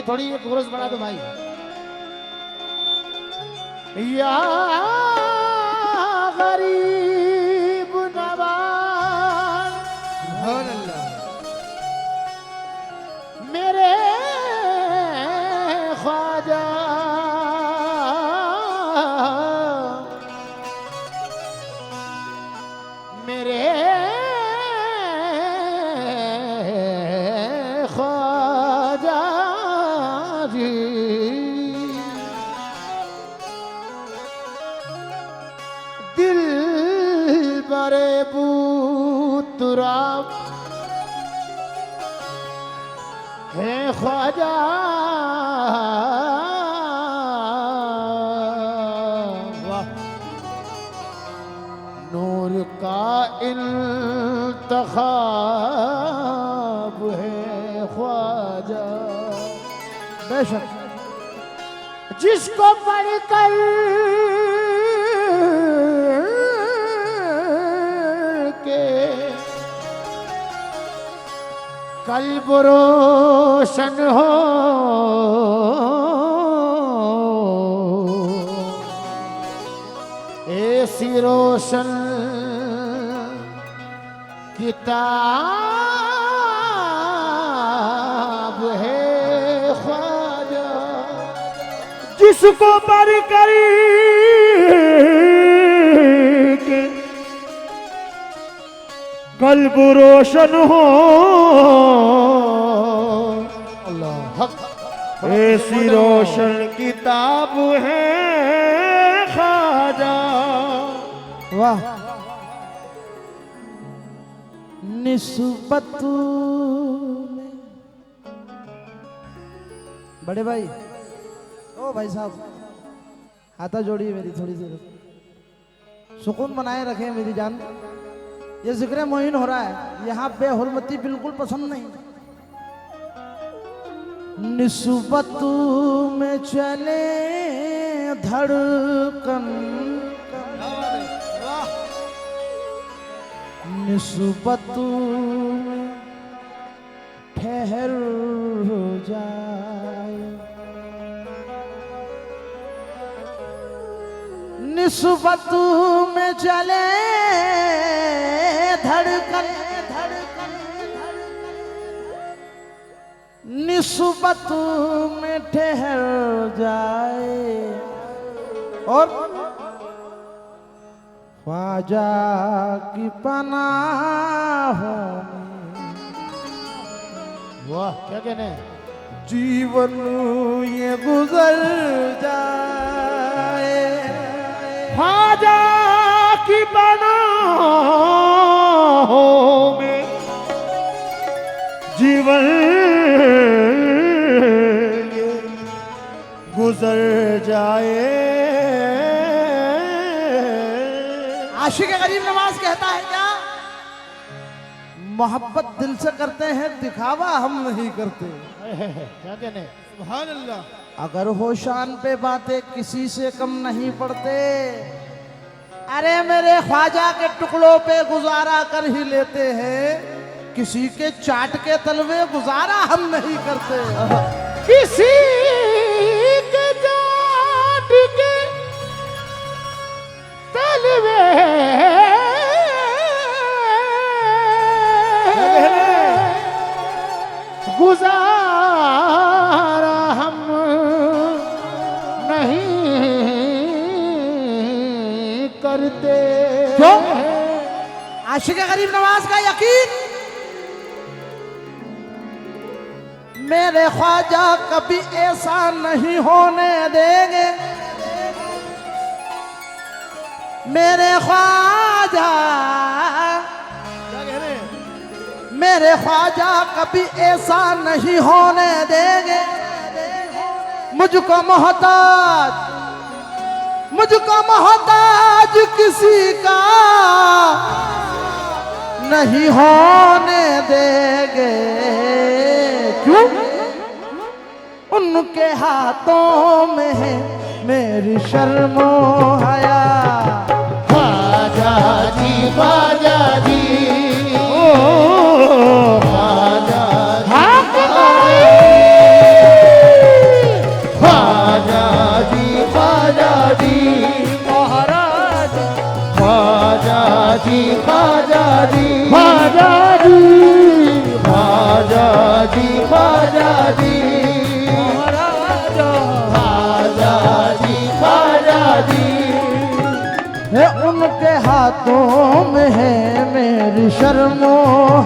भाई थोड़ी ये कोरस बढ़ा दो भाई। या गरीब नवाज मेरे ख्वाजा मेरे ख्वाजा जी दिल बरे बूतराब है ख्वाजा नूर का इंतखाब है ख्वाजा बेशक जिसको पढ़कर के कल्ब रोशन हो ऐसी रोशन किताब है ख्वाजा जिसको पर करी के कल्ब रोशन हो अल्लाह हक ऐसी रोशन किताब है ख्वाजा। वाह निस्बत में बड़े भाई ओ भाई साहब हाथा जोड़िए मेरी थोड़ी देर सुकून बनाए रखें मेरी जान। ये जिक्र मोइन हो रहा है यहाँ पे हुरमती बिल्कुल पसंद नहीं। निस्बत में चले धड़कन निस्बत में ठहर जाए निस्बत में चले धड़कन निस्बत में ठहर जाए और ख्वाजा की पनाहों में वाह क्या कहने जीवन ये गुजर जाए ख्वाजा की पनाहों में जीवन ये गुजर जाए। आशिक गरीब नवाज कहता है क्या मोहब्बत दिल से करते हैं दिखावा हम नहीं करते। क्या कहने सुभान अल्लाह। अगर हो शान पे बातें किसी से कम नहीं पड़ते। अरे मेरे ख्वाजा के टुकड़ों पे गुजारा कर ही लेते हैं किसी के चाट के तलवे गुजारा हम नहीं करते। किसी के चाट के तलवे गुजारा हम नहीं करते। क्यों? आशिक गरीब नवाज का यकीन मेरे ख्वाजा कभी ऐसा नहीं होने देंगे। मेरे ख्वाजा मेरे ख्वाजा कभी ऐसा नहीं होने देंगे। मुझको मोहताज किसी का नहीं होने देंगे। क्यों? उनके हाथों में है मेरी शर्मो हया। ख्वाजा जी ख्वाजा जी जी ख्वाजा जी ख्वाजा जी ख्वाजा जी ख्वाजा जी ख्वाजा जी ख्वाजा जी है उनके हाथों में है मेरी शर्मो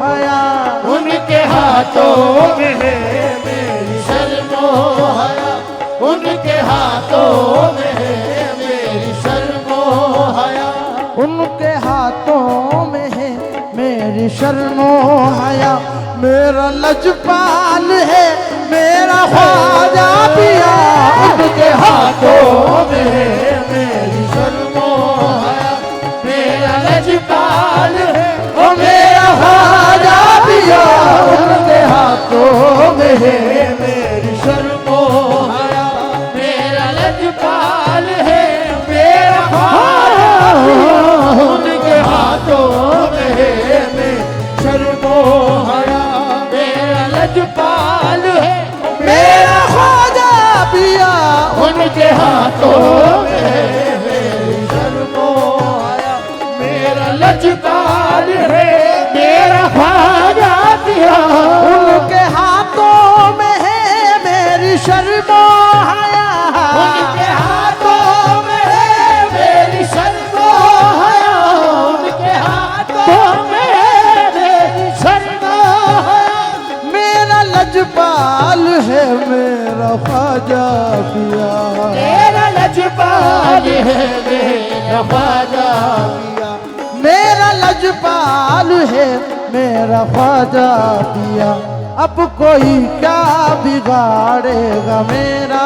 हया उनके हाथों में है मेरी शर्मो हया उनके हाथों में है मेरी शर्मो हया उनके हाथों में है मेरी शर्मो हया मेरा लजपाल है मेरा ख्वाजा पिया उनके हाथों में है मेरी शर्मो हया मेरा लजपाल है ओ मेरा ख्वाजा पिया उनके हाथों में है मेरी शर्मो हया मेरा लजपाल है मेरा ख्वाजा उनके हाथों में है मेरी शर्मो हया मेरा लजपाल है मेरा ख्वाजा पिया उनके हाथों में है मेरी शर्मो हया मेरा लजपाल है मेरा ख्वाजा पिया उनके हाथों में है मेरी शर्मो हया उनके हाथों में है मेरी शर्मो हया उनके हाथों में है मेरी शर्मो हया मेरा लजपाल है मेरा ख्वाजा पिया मेरा लजपाल है मेरा ख्वाजा पिया मेरा लजपाल है मेरा ख्वाजा पिया अब कोई क्या बिगाड़ेगा मेरा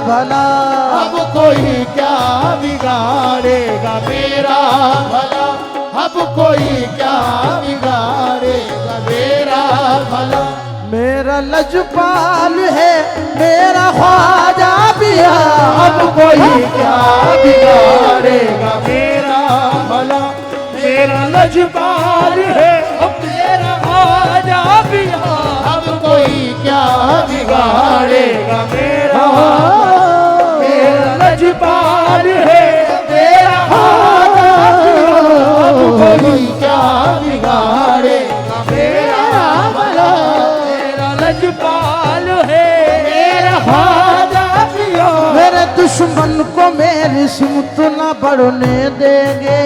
भला अब कोई क्या बिगाड़ेगा मेरा भला अब कोई क्या बिगाड़ेगा मेरा भला मेरा लजपाल है मेरा ख्वाजा पिया अब कोई क्या बिगाड़ेगा मेरा भला मेरा लजपाल है अब मेरा ख्वाजा पिया अब कोई क्या बिगाड़ेगा मेरा मेरा लजपाल है मेरा ख्वाजा पिया अब कोई क्या बिगाड़ेगा मेरा भला मेरा लजपाल है मेरा ख्वाजा पिया मेरे दुश्मन को मेरी सिमत न बढ़ने देंगे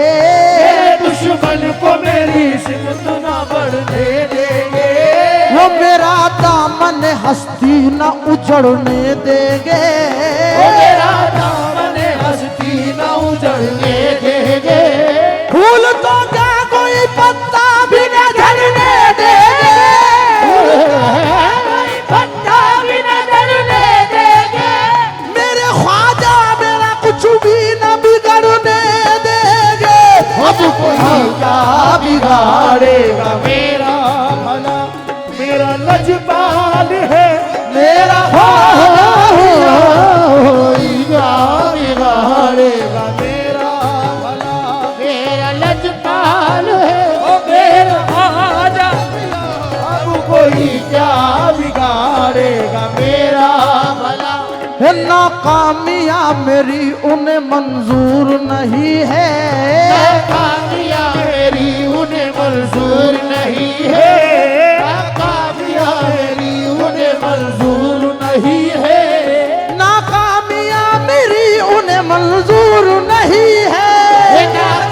मेरे दुश्मन को मेरी सिमत ना बढ़ने देंगे वो मेरा दामन हस्ती न उजड़ने देंगे वो मेरा दामन हस्ती ना उजड़ने देंगे फूल तो क्या कोई पत्ता भी न झड़ने देंगे पत्ता भी न जलने देंगे मेरे ख्वाजा मेरा कुछ भी न बिगड़ने देंगे अब कोई क्या बिगाड़ेगा मेरा भला मेरा लजपाल है मेरा कोई क्या बिगाड़ेगा मेरा भला मेरा लजपाल है ओ मेरा ख्वाजा अब कोई क्या बिगाड़ेगा मेरा भला है नाकामिया मेरी उन्हें मंजूर नहीं है कामिया मेरी उन्हें मंजूर नहीं है कामिया मेरी उन्हें मंजूर नहीं है नाकामिया मेरी उन्हें मंजूर नहीं है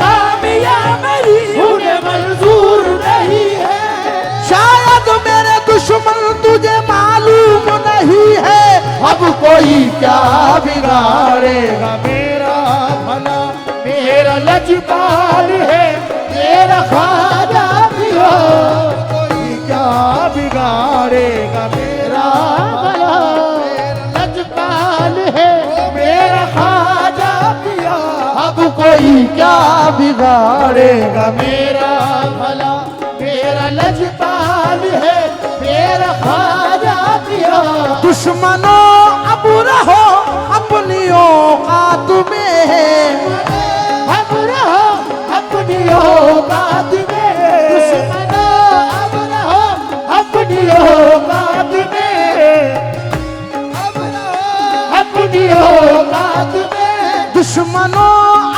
कामिया मेरी उन्हें मंजूर नहीं है शायद मेरे दुश्मन तुझे मालूम नहीं है अब कोई क्या बिगाड़ेगा मेरा भला मेरा लजपाल है मेरा ख्वाजा पिया कोई क्या बिगाड़ेगा मेरा भला मेरा लजपाल है मेरा ख्वाजा पिया अब कोई क्या बिगाड़ेगा मेरा भला मेरा लजपाल है मेरा ख्वाजा पिया दुश्मनों अब रहो अपनी औकात में अब रहो अपनी औकात में दुश्मनों अब रहो अपनी औकात में अब रहो अपनी औकात में दुश्मनों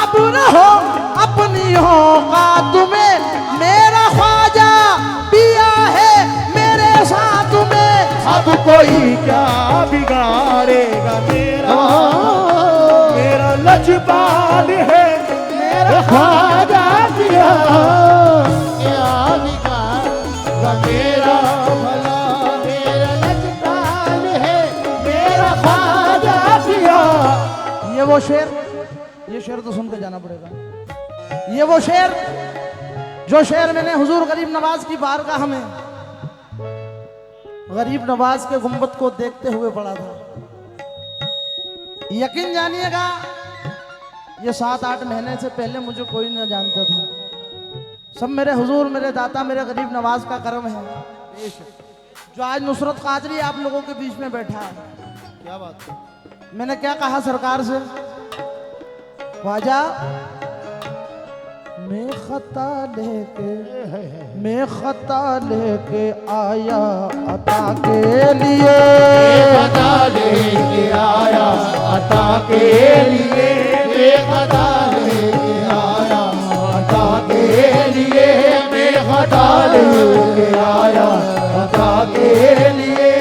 अब रहो अपनी दुनिया का तुम्हें मेरा ख्वाजा पिया है मेरे साथ में। अब कोई क्या बिगाड़ेगा मेरा लजपाल है मेरा ख्वाजा पिया। क्या बिगाड़ेगा मेरा भला मेरा लजपाल है मेरा ख्वाजा पिया। ये वो शेर, ये शेर तो सुन के जाना पड़ेगा। ये वो शेर जो शेर मैंने हुजूर गरीब नवाज की बारगाह में गरीब नवाज के गुंबद को देखते हुए पढ़ा था। यकीन जानिएगा ये 7-8 महीने से पहले मुझे कोई न जानता था। सब मेरे हुजूर, मेरे दाता, मेरे गरीब नवाज का करम है जो आज नुसरत कादरी आप लोगों के बीच में बैठा है। क्या बात है? मैंने क्या कहा सरकार से, ख्वाजा मैं खता लेके आया अता के लिए। खता लेके आया अता के लिए। मैं खता लेके आया अता के लिए। मैं खता लेके आया अता के लिए।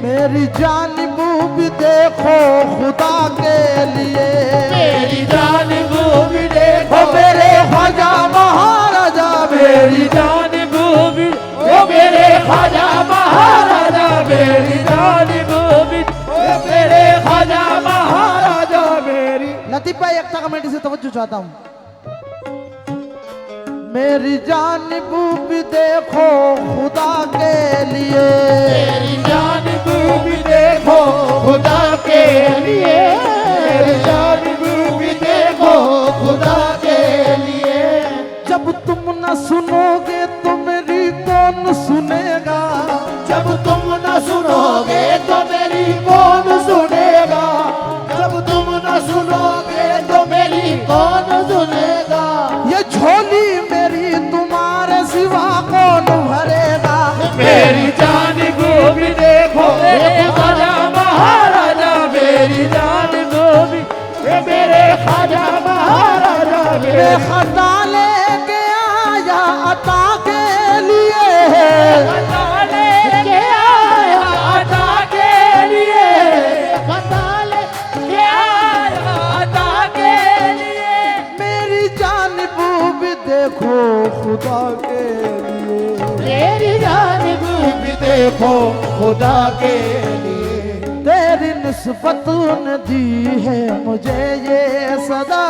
मेरी जानिब भी देखो खुदा के लिए। मेरी जानिब भी देखो मेरे ख्वाजा महाराजा। मेरी जानिब भी ओ मेरे ख्वाजा महाराजा। मेरी जानिब भी ओ मेरे ख्वाजा महाराजा। मेरी लतीफ भाई एकता कमेटी से तवज्जो चाहता हूँ। मेरी जानिब भी देखो खुदा के लिए। मेरी जानिब भी देखो खुदा के लिए। मेरी जानिब भी देखो खुदा के लिए। जब तुम न सुनोगे तो मेरी कौन सुनेगा। जब तुम न सुनोगे तो मेरी कौन सुनेगा। जब तुम न सुनोगे तो मेरी कौन सुनेगा। ये झोली मेरी तुम्हारे सिवा कौन भरेगा। मेरी जानिब भी देखो ख्वाजा महाराजा। मेरी जानिब भी मेरे ख्वाजा महाराजा। मैं खता लेके आया अता के लिए। खता लेके आया अता के लिए। खता लेके आया अता के लिए। मेरी जानिब भी देखो खुदा के लिए। मेरी जानिब भी देखो खुदा के लिए। तेरी निस्बत ने दी है मुझे ये सदा।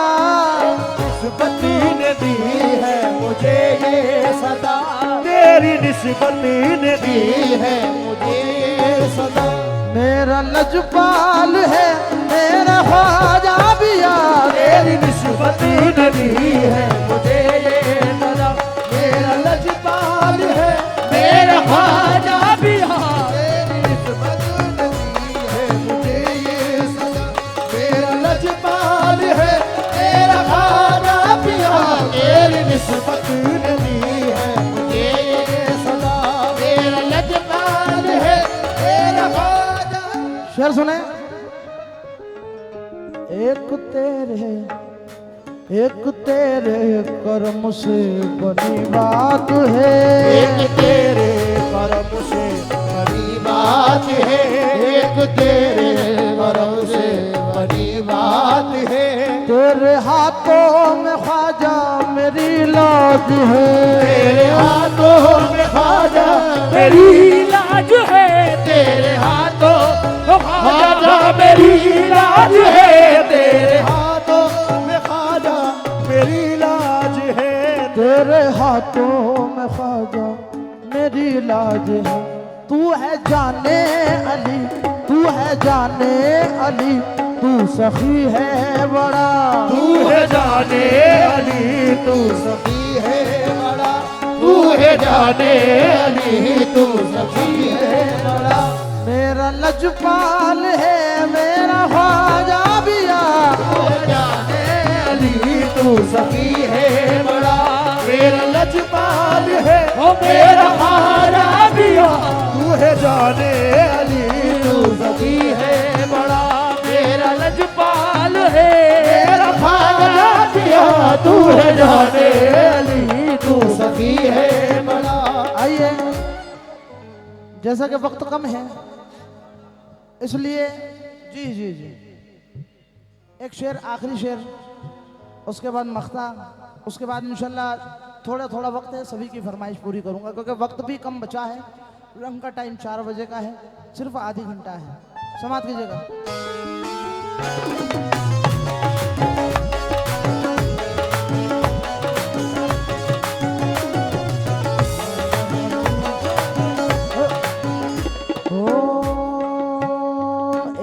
निस्बत ने दी है मुझे ये सदा। तेरी निस्बत ने दी है मुझे ये सदा। मेरा लजपाल है मेरा ख्वाजा बिया। तेरी निस्बत ने दी है मुझे ये सदा। मेरा लजपाल है मेरा ख्वाजा बिया। तेरी निस्बत ने दी है मुझे ये सदा। मेरा लजपाल है मेरा ख्वाजा बिया। तेरी निस्बत ने दी है मुझे ये सदा। मेरा लजपाल है मेरा ख्वाजा। शेर सुने। एक तेरे कर्म से बनी बात है। एक तेरे करम से बड़ी बात है। एक तेरे करम से बड़ी बात है। तेरे हाथों में ख्वाजा मेरी लाज है। तेरे हाथों में ख्वाजा मेरी लाज है। तेरे हाथों में ख्वाजा मेरी लाज है। तेरे हाथों में ख्वाजा मेरी लाज है। तेरे हाथों में ख्वाजा मेरी लाज है। तू है जाने अली, तू है जाने अली, तू सखी है बड़ा। तू है जाने अली तू सखी है बड़ा। तू है जाने अली तू सखी है बड़ा। मेरा लजपाल है मेरा ख्वाजा बिया। तू है जाने अली तू सखी है बड़ा। मेरा लजपाल है ओ मेरा ख्वाजा बिया। तू है जाने अली तू सखी है बड़ा। मेरा लजपाल है मेरा ख्वाजा बिया। तू है जाने जैसा कि वक्त कम है इसलिए जी जी जी एक शेर, आखिरी शेर, उसके बाद मख्ता, उसके बाद इंशाल्लाह थोड़ा थोड़ा वक्त है, सभी की फरमाइश पूरी करूंगा क्योंकि वक्त भी कम बचा है। रंग का टाइम 4 बजे का है, सिर्फ आधी घंटा है, समाप्त कीजिएगा।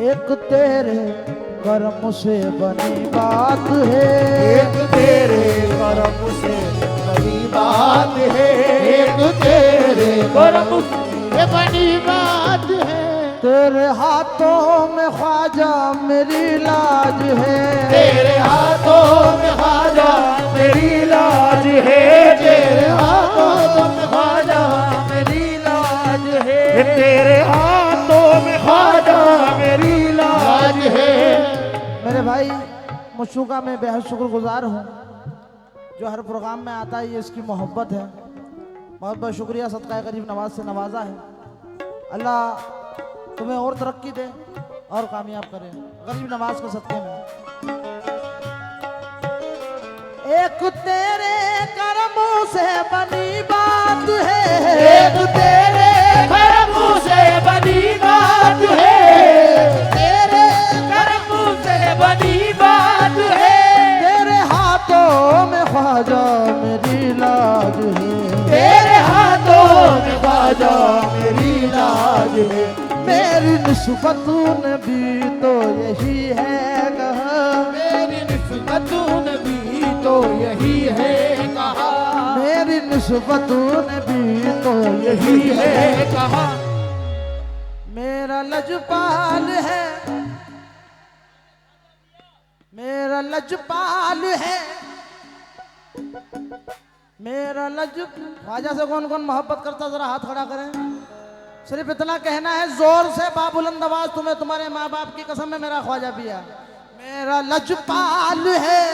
एक तेरे करम से बनी बात है, एक तेरे करम से बनी बात है, एक तेरे करम से बनी बात है। तेरे हाथों में ख्वाजा मेरी लाज है, तेरे हाथों में ख्वाजा मेरी लाज है, तेरे हाथों में ख्वाजा मेरी लाज है, तेरे हाथों में ख्वाजा मेरी लाज है। मेरे भाई मुझू का मैं बेहद शुक्रगुजार हूँ, जो हर प्रोग्राम में आता है, ये इसकी मोहब्बत है। बहुत बहुत शुक्रिया, सदका गरीब नवाज से नवाजा है। अल्लाह तुम्हें और तरक्की दे और कामयाब करे गरीब नवाज के सदके में। एक तेरे करमों से बनी बात है, एक तेरे करमों से बनी बात है, तेरे करमों से बनी बात है। तेरे हाथों में ख्वाजा मेरी लाज है, तेरे हाथों में ख्वाजा मेरी लाज है। मेरी निस्बतून भी तो यही है कहा, मेरी निस्बतून भी तो यही है कहा, मेरी निस्बतून भी तो यही है कहा। मेरा लजपाल है, मेरा लजपाल है, मेरा लज। ख्वाजा से कौन कौन मोहब्बत करता, जरा हाथ खड़ा करें। सिर्फ इतना कहना है जोर से, बाबुलंद आवाज, तुम्हें तुम्हारे माँ बाप की कसम में मेरा ख्वाजा पिया। मेरा लजपाल है,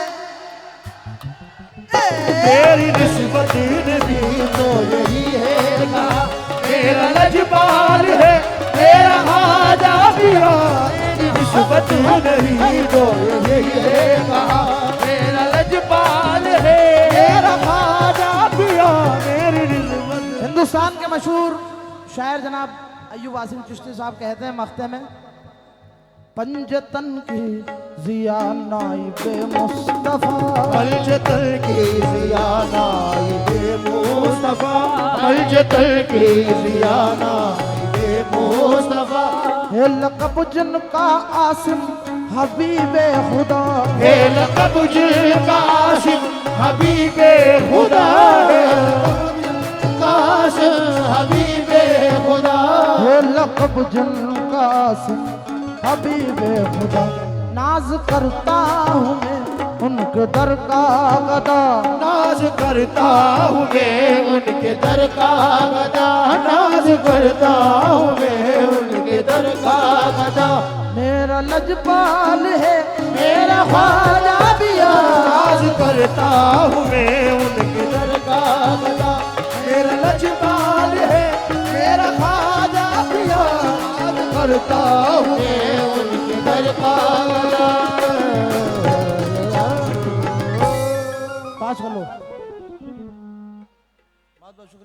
मेरी निस्बतून भी तो यही है कहा, मेरा लजपाल है, मेरा ख्वाजा पिया। मेरी निस्बतून भी तो यही है कहा, मेरा लजपाल है, मेरा ख्वाजा पिया। मेरी निस्बत। हिंदुस्तान के मशहूर शायर जनाब अय्यूब आसिम चिश्ती साहब कहते हैं मख्ते में, पंजतन की जिया नाइबे मुस्तफा, पंजतन की जिया नाइबे मुस्तफा, पंजतन की जिया नाइबे मुस्तफा। है लक़ब जिनका आसिम हबीबे खुदा, है लक़ब जिनका आसिम हबीबे खुदा, आसिम हबीबे खुदा। है लक़ब जिनका आसिम हबीबे खुदा। नाज करता हूँ मैं उनके दर का गदा, नाज करता हूँ मैं उनके दर का गदा, नाज करता हूँ मैं उनके दर का गदा। मेरा लजपाल है, मेरा ख्वाजा पिया। नाज करता हूँ मैं उनके दर का गदा, मेरा लजपाल है, मेरा ख्वाजा पिया। नाज करता हूँ मैं उनके दर का गदा। पाँच कर लो। बहुत बहुत शुक्रिया।